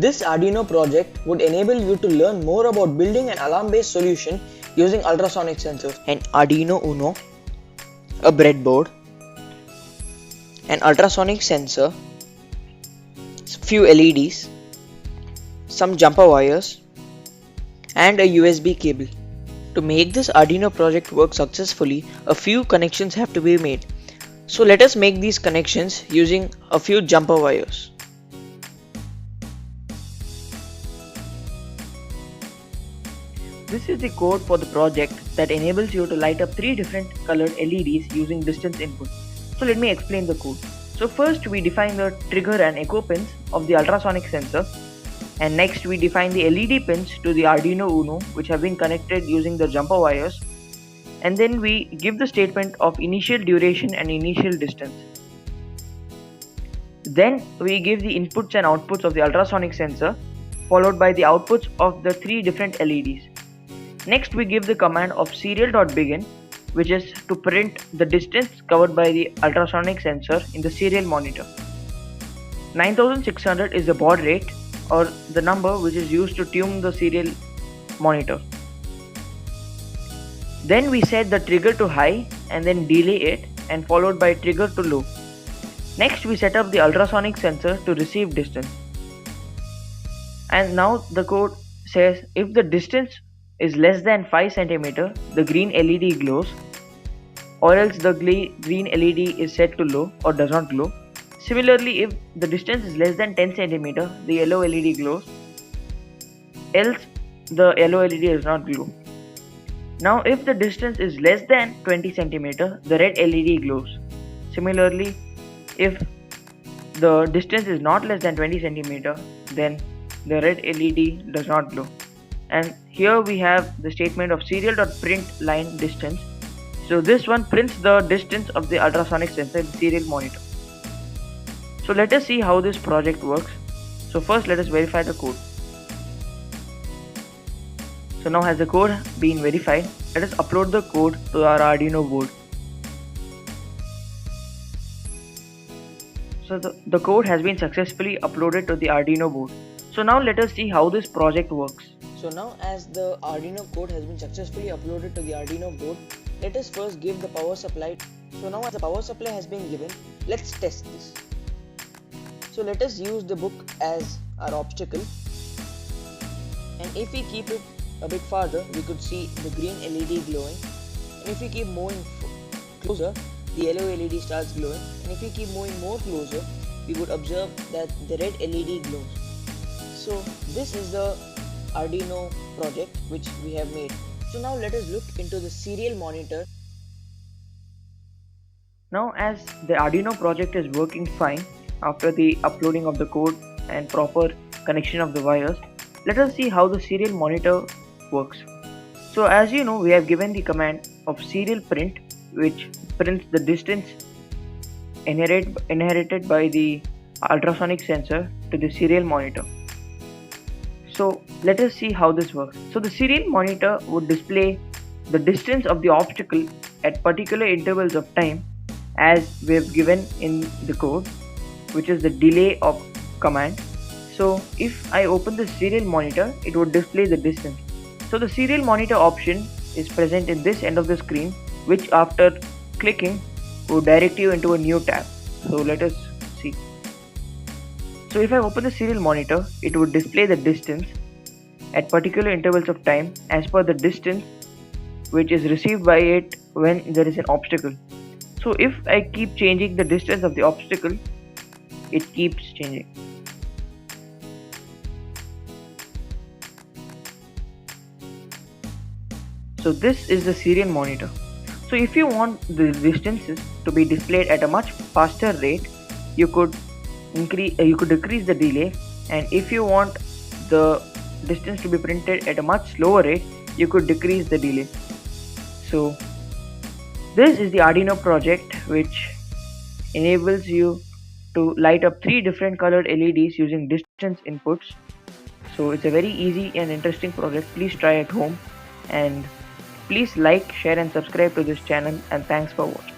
This Arduino project would enable you to learn more about building an alarm-based solution using ultrasonic sensors. An Arduino Uno, a breadboard, an ultrasonic sensor, few LEDs, some jumper wires, and a USB cable. To make this Arduino project work successfully, a few connections have to be made. So let us make these connections using a few jumper wires. This is the code for the project that enables you to light up 3 different colored LEDs using distance input. So let me explain the code. So first we define the trigger and echo pins of the ultrasonic sensor, and next we define the LED pins to the Arduino Uno, which have been connected using the jumper wires, and then we give the statement of initial duration and initial distance. Then we give the inputs and outputs of the ultrasonic sensor, followed by the outputs of the 3 different LEDs. Next we give the command of serial.begin, which is to print the distance covered by the ultrasonic sensor in the serial monitor. 9600 is the baud rate, or the number which is used to tune the serial monitor. Then we set the trigger to high and then delay it, and followed by trigger to low. Next we set up the ultrasonic sensor to receive distance. And now the code says if the distance is less than 5 cm, the green LED glows, or else the green LED is set to low or does not glow. Similarly, if the distance is less than 10 cm, the yellow LED glows, else the yellow LED does not glow. Now if the distance is less than 20 cm, the red LED glows. Similarly, if the distance is not less than 20 cm, then the red LED does not glow. And here we have the statement of serial.print line distance. So this one prints the distance of the ultrasonic sensor in the serial monitor. So let us see how this project works. So first let us verify the code. So now has the code been verified, let us upload the code to our Arduino board. So the code has been successfully uploaded to the Arduino board. So now let us see how this project works. So now as the Arduino code has been successfully uploaded to the Arduino board, let us first give the power supply. So now as the power supply has been given, let's test this. So let us use the book as our obstacle, and if we keep it a bit farther, we could see the green LED glowing, and if we keep moving closer, the yellow LED starts glowing, and if we keep moving more closer, we would observe that the red LED glows. So this is the Arduino project which we have made. So now let us look into the serial monitor. Now as the Arduino project is working fine after the uploading of the code and proper connection of the wires, let us see how the serial monitor works. So as you know, we have given the command of serial print, which prints the distance inherited by the ultrasonic sensor to the serial monitor. So let us see how this works. So the serial monitor would display the distance of the obstacle at particular intervals of time as we have given in the code, which is the delay of command. So if I open the serial monitor, it would display the distance. So the serial monitor option is present in this end of the screen, which after clicking would direct you into a new tab. So let us see. So if I open the serial monitor, it would display the distance at particular intervals of time as per the distance which is received by it when there is an obstacle. So if I keep changing the distance of the obstacle, it keeps changing. So this is the serial monitor. So if you want the distances to be displayed at a much faster rate, you could decrease the delay, and if you want the distance to be printed at a much slower rate, you could decrease the delay. So this is the Arduino project which enables you to light up 3 different colored LEDs using distance inputs. So it's a very easy and interesting project. Please try at home, and please like, share and subscribe to this channel, and thanks for watching.